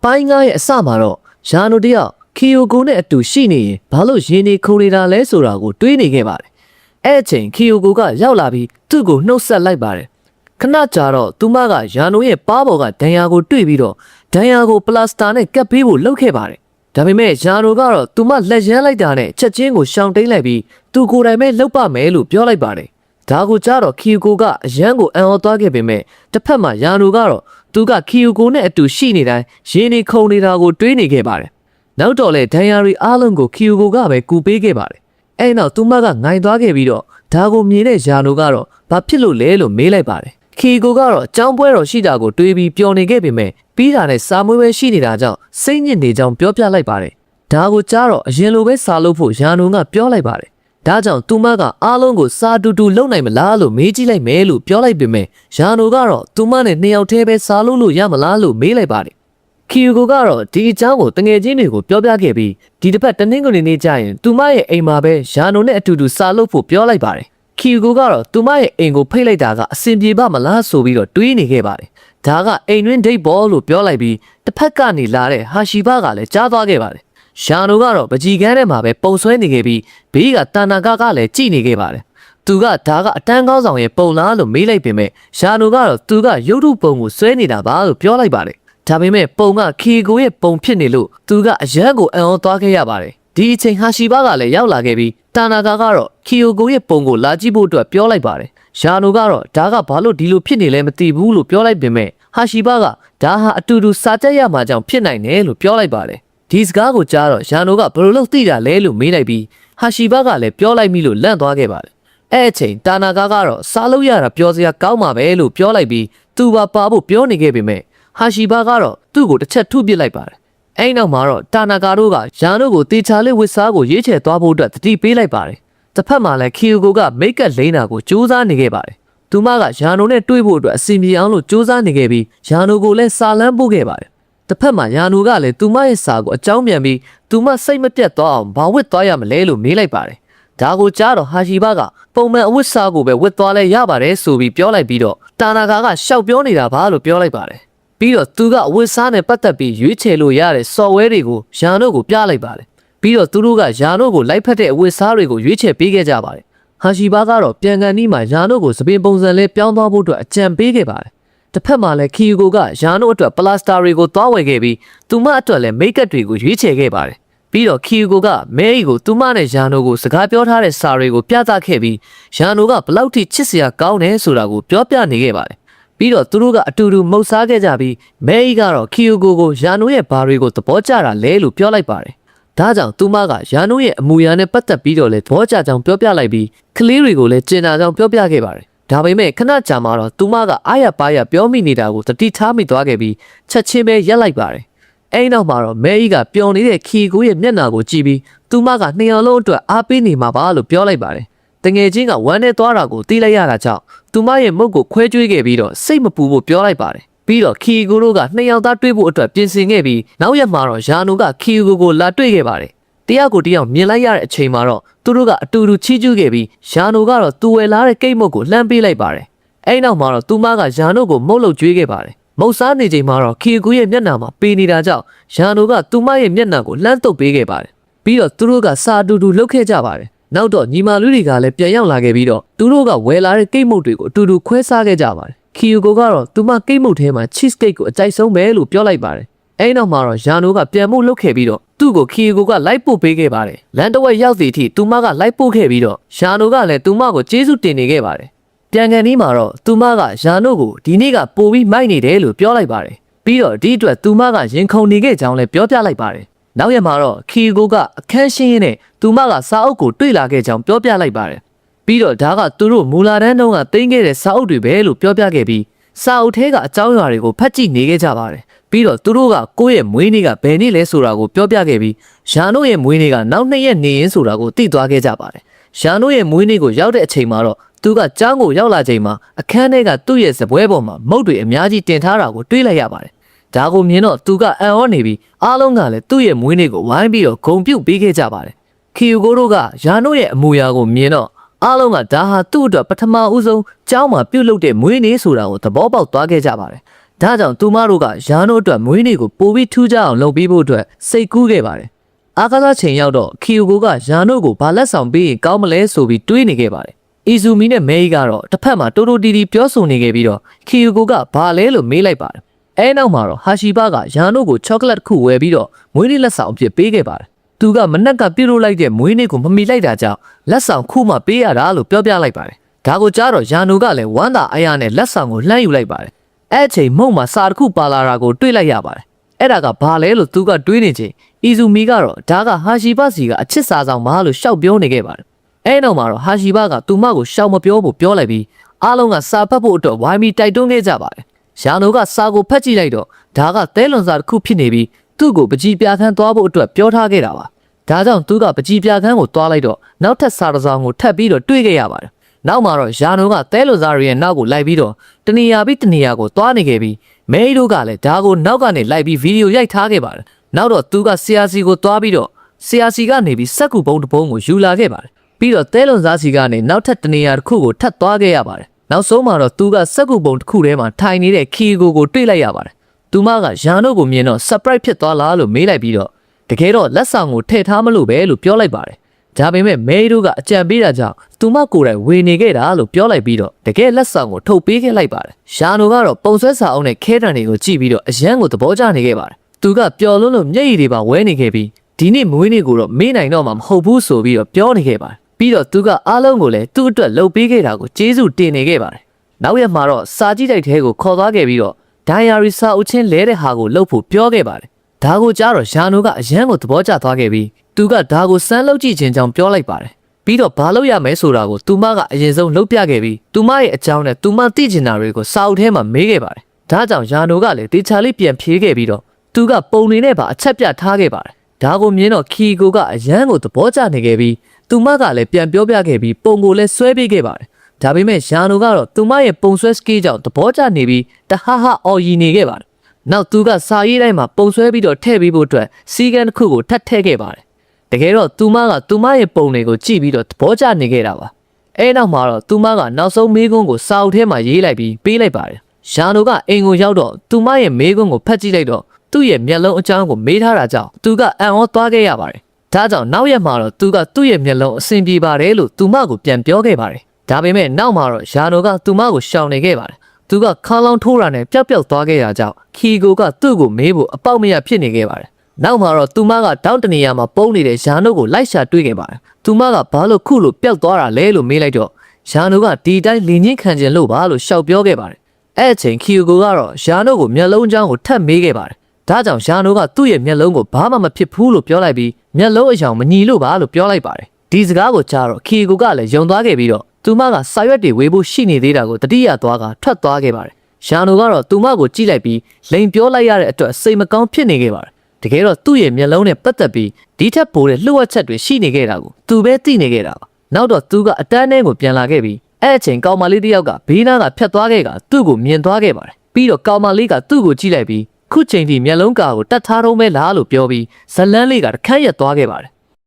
ပိုင်းငါးရဲ့အစမှာတော့ယာနိုတယောက်ခီယိုကိုနဲ့အတူရှိနေရင်ဘာလို့ရင်းနေခုန်နေတာလဲဆိုတာကိုတွေးနေခဲ့ပါတယ်။အဲ့အချိန်ခီယိုကိုကရောက်လာပြီးသူ့ကိုနှုတ်ဆက်လိုက်ပါတယ်။ခဏကြာတော့သူမကယာနိုရဲ့ပါးပေါ်ကဒဏ်ရာကိုတွေ့ပြီးတော့ဒဏ်ရာကိုပလတ်စတာနဲ့ကပ်ပေးဖို့လုပ်ခဲ့ပါတယ်။ဒါပေမဲ့ယာနိုကတော့သူမလက်ရမ်းလိုက်တာနဲ့ချက်ချင်းကိုရှောင်တိန်လိုက်ပြီးသူကိုယ်တိုင်ပဲလှုပ်ပါမယ်လို့ပြောလိုက်ပါတယ်။ဒါကိုကြားတော့ခီယိုကိုကအရန်ကိုအံ့ဩသွားခဲ့ပေမဲ့တစ်ဖက်မှာယာနိုကတော့သူကခီယိုကိုနဲ့အတူရှိနေတိုင်းရင်းနေခုန်နေတာကိုတွေးနေခဲ့ပါတယ်။နောက်တော့လေဒန်ယာရီအားလုံးကိုခီယိုကိုကပဲကူပေးခဲ့ပါတယ်။အဲ့နောက်သူမကငိုင်သွားခဲ့ပြီးတော့ဒါကိုမြင်တဲ့ယာနိုကတော့ဘာဖြစ်လို့လဲလို့မေးလိုက်ပါတယ်။ခီယိုကိုကတော့ចောင်းပွဲတော်ရှိတာကိုတွေးပြီးပျော်နေခဲ့ပေမဲ့ပြီးတာနဲ့စာမွေးပဲရှိနေတာကြောင့်စိတ်ညစ်နေကြောင်းပြောပြလိုက်ပါတယ်။ဒါကိုကြားတော့အရင်လိုပဲစာလုပ်ဖို့ယာနိုကပြောလိုက်ပါတယ်။ဒါကြောင့်သူမကအားလုံးကိုစာတူတူလုပ်နိုင်မလားလို့မေးကြည့်လိုက်မယ်လို့ပြောလိုက်ပေမဲ့ယာနိုကတော့သူမနဲ့နှစ်ယောက်တည်းပဲစာလုပ်လို့ရမလားလို့မေးလိုက်ပါတယ်ခီယိုကိုကတော့ဒီအကြောင်းကိုတငယ်ချင်းတွေကိုပြောပြခဲ့ပြီးဒီတစ်ဖက်တနင်္ဂနွေနေ့ကျရင်သူမရဲ့အိမ်မှာပဲယာနိုနဲ့အတူတူစာလုပ်ဖို့ပြောလိုက်ပါတယ်ခီယိုကိုကတော့သူမရဲ့အိမ်ကိုဖိတ်လိုက်တာကအဆင်ပြေပါမလားဆိုပြီးတော့တွေးနေခဲ့ပါတယ်ဒါကအိမ်တွင်းဒိတ်ဘောလို့ပြောလိုက်ပြီးတစ်ဖက်ကနေလာတဲ့ဟာရှီဘကလည်းကြားသွားခဲ့ပါတယ်ယာနိုကတော့ပကြီကန်းထဲမှာပဲပုံဆွဲနေခဲ့ပြီးဘေးကတာနာကလည်းကြည်နေခဲ့ပါတယ်သူကဒါကအတန်းကောင်းဆောင်ရဲ့ပုံလားလို့မေးလိုက်ပေမဲ့ယာနိုကတော့သူကရုပ်ထုပုံကိုဆွဲနေတာပါလို့ပြောလိုက်ပါတယ်ဒါပေမဲ့ပုံကခီကိုရဲ့ပုံဖြစ်နေလို့သူကအရန်ကိုအံ့ဩသွားခဲ့ရပါတယ်ဒီအချိန်ဟာရှီဘကလည်းရောက်လာခဲ့ပြီးတာနာကာကတော့ခီယိုကိုရဲ့ပုံကိုလာကြည့်ဖို့အတွက်ပြောလိုက်ပါတယ်ယာနိုကတော့ဒါကဘာလို့ဒီလိုဖြစ်နေလဲမသိဘူးလို့ပြောလိုက်ပေမဲ့ဟာရှီဘကဒါဟာအတူတူစာကြက်ရမှာကြောင့်ဖြစ်နိုင်တယ်လို့ပြောလိုက်ပါတယ်ဒီစကားကိုကြားတော့ယာနိုကဘယ်လိုလုပ်သိတာလဲလို့မေးလိုက်ပြီးဟာရှီဘကလည်းပြောလိုက်မိလို့လန့်သွားခဲ့ပါတယ်အဲ့အချိန်တာနာကာကတော့စားလို့ရတာပြောစရာကောင်းမှာပဲလို့ပြောလိုက်ပြီးသူပါဖို့ပြောနေခဲ့ပေမဲ့ဟာရှီဘကတော့သူ့ကိုတစ်ချက်ထုပစ်လိုက်ပါတယ်အဲ့နောက်မှာတော့တာနာကာတို့ကယာနိုကိုတေချာလေးဝစ်စားကိုရွေးချယ်သွားဖို့အတွက်တတိပေးလိုက်ပါတယ်တစ်ဖက်မှာလည်းခီယိုကိုကမိတ်ကပ်လိမ့်တာကိုစူးစမ်းနေခဲ့ပါတယ်သူမကယာနိုနဲ့တွေ့ဖို့အတွက်အစီအပြေအောင်လို့စူးစမ်းနေခဲ့ပြီးယာနိုကိုလည်းစာလန်းပို့ခဲ့ပါတယ်တစ်ဖက်မှာယာနိုကလည်းသူမရဲ့စာကိုအကြောင်းပြန်ပြီးသူမစိတ်မပြတ်သွားအောင်ဘာဝစ်သွားရမလဲလို့မေးလိုက်ပါတယ်ဒါကိုကြားတော့ဟာရှီဘကပုံမှန်အဝတ်စားကိုပဲဝတ်သွားလဲရပါတယ်ဆိုပြီးပြောလိုက်ပြီးတော့တာနာကာကရှောက်ပြောနေတာပါလို့ပြောလိုက်ပါတယ်ပြီးတော့သူကအဝတ်စားနဲ့ပတ်သက်ပြီးရွေးချယ်လို့ရတဲ့ software တွေကိုယာနိုကိုပြလိုက်ပါတယ်ပြီးတော့သူတို့ကယာနိုကိုလိုက်ဖက်တဲ့အဝတ်စားတွေကိုရွေးချယ်ပေးခဲ့ကြပါတယ်ဟာရှီဘကတော့ပြန်ကန်နီးမှာယာနိုကိုစပင်ပုံစံလေးပြောင်းသွားဖို့အတွက်အကြံပေးခဲ့ပါတယ်တစ်ဖက်မှာလည်းခီယိုကိုကယာနိုအတွက်ပလတ်စတာတွေကိုသွားဝယ်ခဲ့ပြီးသူမအတွက်လည်းမိတ်ကပ်တွေကိုရွေးချယ်ခဲ့ပါတယ်ပြီးတော့ခီယိုကိုကမဲရီကိုသူမနဲ့ယာနိုကိုစကားပြောထားတဲ့စာတွေကိုပြသခဲ့ပြီးယာနိုကဘလောက်ထိချစ်စရာကောင်းတယ်ဆိုတာကိုပြောပြနေခဲ့ပါတယ်ပြီးတော့သူတို့ကအတူတူမုတ်စားခဲ့ကြပြီးမဲရီကတော့ခီယိုကိုယာနိုရဲ့ဘာတွေကိုသဘောကျတာလဲလို့ပြောလိုက်ပါတယ်ဒါကြောင့်သူမကယာနိုရဲ့အမူအရာနဲ့ပတ်သက်ပြီးတော့လည်းသဘောကျကြောင်းပြောပြလိုက်ပြီးကလေးတွေကိုလည်းကျင်နာကြောင်းပြောပြခဲ့ပါတယ်ဒါပေမဲ့ခဏကြာမှတော့သူမကအားရပါးရပြောမိနေတာကိုတတိထားမိသွားခဲ့ပြီးချက်ချင်းပဲရက်လိုက်ပါတယ်အဲ့နောက်မှာတော့မဲကြီးကပျော်နေတဲ့ခီကိုရဲ့မျက်နှာကိုကြည့်ပြီးသူမကနှစ်ယောက်လုံးအတွက်အားပေးနေမှာပါလို့ပြောလိုက်ပါတယ်တငယ်ချင်းကဝမ်းနဲ့သွားတာကိုသိလိုက်ရတာကြောင့်သူမရဲ့မုတ်ကိုခွဲကျွေးခဲ့ပြီးတော့စိတ်မပူဖို့ပြောလိုက်ပါတယ်ပြီးတော့ခီကိုတို့ကနှစ်ယောက်သားတွေ့ဖို့အတွက်ပြင်ဆင်ခဲ့ပြီးနောက်ရက်မှာတော့ယာနိုကခီကိုလာတွေ့ခဲ့ပါတယ်တရားကိုတရားမြင်လိုက်ရတဲ့အချိန်မှာတော့သူတို့ကအတူတူချီးကျူးခဲ့ပြီးယာနိုကတော့သူ့ဝယ်လာတဲ့ကိတ်မုတ်ကိုလှမ်းပေးလိုက်ပါတယ်အဲ့နောက်မှာတော့သူမကယာနိုကိုမုတ်လို့ကျွေးခဲ့ပါတယ်မုတ်စားနေချိန်မှာတော့ခီကိုရဲ့မျက်နှာမှာပေနေတာကြောင့်ယာနိုကသူမရဲ့မျက်နှာကိုလှမ်းတုပ်ပေးခဲ့ပါတယ်ပြီးတော့သူတို့ကစာအတူတူလှုပ်ခဲ့ကြပါတယ်နောက်တော့ညီမလူတွေကလည်းပြန်ရောက်လာခဲ့ပြီးတော့သူတို့ကဝယ်လာတဲ့ကိတ်မုတ်တွေကိုအတူတူခွဲစားခဲ့ကြပါတယ်ခီကိုကတော့သူမကိတ်မုတ်ထဲမှာ cheese cake ကိုအကြိုက်ဆုံးပဲလို့ပြောလိုက်ပါတယ်အဲ့နောက်မှာတော့ယာနိုကပြန်မှုလုပ်ခဲ့ပြီးတော့သူ့ကိုခီကိုကလိုက်ပို့ပေးခဲ့ပါတယ်လန်တဝက်ရောက်စီအထိသူမကလိုက်ပို့ခဲ့ပြီးတော့ယာနိုကလည်းသူမကိုကျေးဇူးတင်နေခဲ့ပါတယ်ပြန်ကန်ဒီမှာတော့သူမကယာနိုကိုဒီနေ့ကပို့ပြီးမိုက်နေတယ်လို့ပြောလိုက်ပါတယ်ပြီးတော့ဒီအတွက်သူမကရင်ခုန်နေခဲ့ကြောင်းလည်းပြောပြလိုက်ပါတယ်နောက်ရက်မှာတော့ခီကိုကအခန်းရှင်းရင်းနဲ့သူမကစာအုပ်ကိုတွေ့လာခဲ့ကြောင်းပြောပြလိုက်ပါတယ်ပြီးတော့ဒါကသူတို့မူလာတန်းတုန်းကတင်ခဲ့တဲ့စာအုပ်တွေပဲလို့ပြောပြခဲ့ပြီးစာအုပ်ထဲကအကြောင်းအရာတွေကိုဖတ်ကြည့်နေခဲ့ကြပါတယ်ပြီးတော့သူတို့ကကိုယ့်ရဲ့မွေးနေ့ကဘယ်နေ့လဲဆိုတာကိုပြောပြခဲ့ပြီးယာနိုရဲ့မွေးနေ့ကနောက်2ရက်နေရင်ဆိုတာကိုသိသွားခဲ့ကြပါတယ်ယာနိုရဲ့မွေးနေ့ကိုရောက်တဲ့အချိန်မှာတော့သူကကျောင်းကိုရောက်လာချိန်မှာအခန်းထဲကသူ့ရဲ့စပွဲပေါ်မှာမုတ်တွေအများကြီးတင်ထားတာကိုတွေးလိုက်ရပါတယ်ဒါကိုမြင်တော့သူကအံ့ဩနေပြီးအားလုံးကလည်းသူ့ရဲ့မွေးနေ့ကိုဝိုင်းပြီးတော့ဂုဏ်ပြုပေးခဲ့ကြပါတယ်ခီယိုကိုတို့ကယာနိုရဲ့အမူအရာကိုမြင်တော့အားလုံးကဒါဟာသူ့အတွက်ပထမဦးဆုံးကျောင်းမှာပြုတ်လုပ်တဲ့မွေးနေ့ဆိုတာကိုသဘောပေါက်သွားခဲ့ကြပါတယ် ဒါကြောင့်သူမတို့ကယာနိုအတွက်မွေးနေ့ကိုပိုပြီးထူးခြားအောင်လုပ်ပေးဖို့အတွက်စိတ်ကူးခဲ့ပါတယ်အားကစားချိန်ရောက်တော့ခီယိုကိုကယာနိုကိုဘာလက်ဆောင်ပေးရင်ကောင်းမလဲဆိုပြီးတွေးနေခဲ့ပါတယ်အီဇူမီနဲ့မဲကြီးကတော့တစ်ဖက်မှာတိုတိုတီတီပြောဆိုနေခဲ့ပြီးတော့ခီယိုကိုကဘာလဲလို့မေးလိုက်ပါတယ်အဲနောက်မှာတော့ဟာရှီဘကယာနိုကိုချောကလက်တစ်ခုဝယ်ပြီးတော့မွေးနေ့လက်ဆောင်အဖြစ်ပေးခဲ့ပါတယ်သူကမနက်ကပြုတ်လိုက်တဲ့မွေးနေ့ကိုမမီလိုက်တာကြောင့်လက်ဆောင်ခုမှပေးရတာလို့ပြောပြလိုက်ပါတယ်ဒါကိုကြားတော့ယာနိုကလည်းဝမ်းသာအားရနဲ့လက်ဆောင်ကိုလှမ်းယူလိုက်ပါတယ်အဲ့အချိန်မုံမှာစာတစ်ခုပါလာတာကိုတွေ့လိုက်ရပါတယ်အဲ့ဒါကဘာလဲလို့သူကတွေးနေချိန်အီဇူမီကတော့ဒါကဟာရှီဘစီကအချစ်စာဆောင်မလို့ရှောက်ပြောနေခဲ့ပါတယ်အဲ့နောက်မှာတော့ဟာရှီဘကသူမကိုရှောက်မပြောဖို့ပြောလိုက်ပြီးအားလုံးကစာဖတ်ဖို့အတွက်ဝိုင်းပြီးတိုက်တွန်းခဲ့ကြပါတယ်ယာနိုကစာကိုဖတ်ကြည့်လိုက်တော့ဒါကသဲလွန်စာတစ်ခုဖြစ်နေပြီးသူ့ကိုပကြီးပြခန်းသွားဖို့အတွက်ပြောထားခဲ့တာပါဒါကြောင့်သူကပကြီးပြခန်းကိုသွားလိုက်တော့နောက်ထပ်စာတစ်စောင်ကိုထပ်ပြီးတော့တွေ့ခဲ့ရပါတယ်နောက်မှာတော့ယာနိုကသဲလွန်စာရဲ့နောက်ကိုလိုက်ပြီးတော့တနေရာပြီးတနေရာကိုသွားနေခဲ့ပြီးမဲရီတို့ကလည်းဒါကိုနောက်ကနေလိုက်ပြီးဗီဒီယိုရိုက်ထားခဲ့ပါတယ်နောက်တော့သူကဆီယာစီကိုသွားပြီးတော့ဆီယာစီကနေပြီးစက်ကူပုံတစ်ပုံကိုယူလာခဲ့ပါတယ်ပြီးတော့သဲလွန်စာစီကနေနောက်ထပ်တနေရာတစ်ခုကိုထပ်သွားခဲ့ရပါတယ်နောက်ဆုံးမှာတော့သူကစက်ကူပုံတစ်ခုထဲမှာထိုင်နေတဲ့ခီကိုတွေ့လိုက်ရပါတယ်သူမကယာနိုကိုမြင်တော့ surprise ဖြစ်သွားလားလို့မေးလိုက်ပြီးတော့တကယ်တော့လက်ဆောင်ကိုထည့်ထားမလို့ပဲလို့ပြောလိုက်ပါတယ်ဒါပေမဲ့မဲရီတို့ကအကြံပေးတာကြောင့်သူမကိုယ်တိုင်ဝေနေခဲ့တာလို့ပြောလိုက်ပြီးတော့တကယ်လက်ဆောင်ကိုထုတ်ပေးခဲ့လိုက်ပါတယ်ယာနိုကတော့ပုံဆွဲစာအုပ်နဲ့ခဲတံတွေကိုကြည့်ပြီးတော့အရန်ကိုသဘောကျနေခဲ့ပါတယ်သူကပျော်လွန်းလို့မျက်ရည်တွေပါဝဲနေခဲ့ပြီးဒီနေ့မွေးနေ့ကိုတော့မေးနိုင်တော့မှမဟုတ်ဘူးဆိုပြီးတော့ပြောနေခဲ့ပါတယ်ပြီးတော့သူကအားလုံးကိုလည်းသူ့အတွက်လှုပ်ပေးခဲ့တာကိုကျေးဇူးတင်နေခဲ့ပါတယ်နောက်ရက်မှာတော့စာကြည့်တိုက်ထဲကိုခေါ်သွားခဲ့ပြီးတော့ဒိုင်ယာရီစာအုပ်ချင်းလဲတဲ့ဟာကိုလှုပ်ဖို့ပြောခဲ့ပါတယ်ဒါကိုကြားတော့ယာနိုကအရန်ကိုသဘောကျသွားခဲ့ပြီးသူကဒါကိုစမ်းလုပ်ကြည့်ခြင်းကြောင့်ပြောလိုက်ပါတယ်ပြီးတော့ဘာလုပ်ရမလဲဆိုတာကိုသူမကအရင်ဆုံးလုပ်ပြခဲ့ပြီးသူမရဲ့အကြောင်းနဲ့သူမသိချင်တာတွေကိုစာအုပ်ထဲမှာမေးခဲ့ပါတယ်ဒါကြောင့်ယာနိုကလည်းတေချာလေးပြန်ဖြေခဲ့ပြီးတော့သူကပုံနေနဲ့ပါအချက်ပြထားခဲ့ပါတယ်ဒါကိုမြင်တော့ခီကိုကအရန်ကိုသဘောကျနေခဲ့ပြီးသူမကလည်းပြန်ပြောပြခဲ့ပြီးပုံကိုလည်းဆွဲပေးခဲ့ပါတယ်ဒါပေမဲ့ယာနိုကတော့သူမရဲ့ပုံဆွဲစကေးကြောင့်သဘောကျနေပြီးတဟဟအော်ရီနေခဲ့ပါတယ်နောက်သူကစာရေးတိုင်းမှာပုံဆွဲပြီးတော့ထည့်ပေးဖို့အတွက်စီကန်တစ်ခုကိုထပ်ထည့်ခဲ့ပါတယ်တကယ်တော့သူမကသူမရဲ့ပုံတွေကိုကြည့်ပြီးတော့သဘောကျနေခဲ့တာပါအဲနောက်မှာတော့သူမကနောက်ဆုံးမေးခွန်းကိုစာအုပ်ထဲမှာရေးလိုက်ပြီးပေးလိုက်ပါတယ်ယာနိုကအိမ်ကိုရောက်တော့သူမရဲ့မေးခွန်းကိုဖတ်ကြည့်လိုက်တော့သူ့ရဲ့မျက်လုံးအကြောင်းကိုမေးထားတာကြောင့်သူကအံ့ဩသွားခဲ့ရပါတယ်ဒါကြောင့်နောက်ရက်မှာတော့သူကသူ့ရဲ့မျက်လုံးအဆင်ပြေပါတယ်လို့သူမကိုပြန်ပြောခဲ့ပါတယ်ဒါပေမဲ့နောက်မှာတော့ယာနိုကသူမကိုရှောင်နေခဲ့ပါတယ်သူကခါလောင်းထိုးတာနဲ့ပျောက်ပျောက်သွားခဲ့တာကြောင့်ခီကိုကသူ့ကိုမေးဖို့အပေါက်မရဖြစ်နေခဲ့ပါတယ်နောက်မှာတော့သူမကတောင်းတနေရမှာပုံနေတဲ့ယာနိုကိုလိုက်ရှာတွေ့ခဲ့ပါတယ်သူမကဘာလို့ခုလိုပျောက်သွားတာလဲလို့မေးလိုက်တော့ယာနိုကဒီတိုင်းလင်းချင်းခံခြင်းလို့ပါလို့ရှောက်ပြောခဲ့ပါတယ်အဲ့အချိန်ခီကိုကတော့ယာနိုကိုမျက်လုံးချောင်းကိုထပ်မေးခဲ့ပါတယ်ဒါကြောင့်ယာနိုကသူ့ရဲ့မျက်လုံးကိုဘာမှမဖြစ်ဘူးလို့ပြောလိုက်ပြီးမျက်လုံးအယောင်မညီလို့ပါလို့ပြောလိုက်ပါတယ်ဒီစကားကိုကြားတော့ခီကိုကလည်းယုံသွားခဲ့ပြီးတော့သူမကစာရွက်တွေဝေဖို့ရှိနေသေးတာကိုတတိယသွားကထွက်သွားခဲ့ပါတယ်ယာနိုကတော့သူမကိုကြည့်လိုက်ပြီးလိန်ပြောလိုက်ရတဲ့အတွက်စိတ်မကောင်းဖြစ်နေခဲ့ပါတယ်တကယ်တော့သူ့ရဲ့မျက်လုံးနဲ့ပတ်သက်ပြီးဒီထက်ပိုတဲ့လှုပ်ဝက်ချက်တွေရှိနေခဲ့တာကိုသူပဲသိနေခဲ့တာပါနောက်တော့သူကအတန်းထဲကိုပြန်လာခဲ့ပြီးအဲ့အချိန်ကောင်မလေးတစ်ယောက်ကဘေးနားကဖြတ်သွားခဲ့ကသူ့ကိုမြင်သွားခဲ့ပါတယ်ပြီးတော့ကောင်မလေးကသူ့ကိုကြည့်လိုက်ပြီးခုချိန်ထိမျက်လုံးကာကိုတတ်ထားတော့မဲလားလို့ပြောပြီးဇလန်းလေးကတခန့်ရက်သွားခဲ့ပါတယ်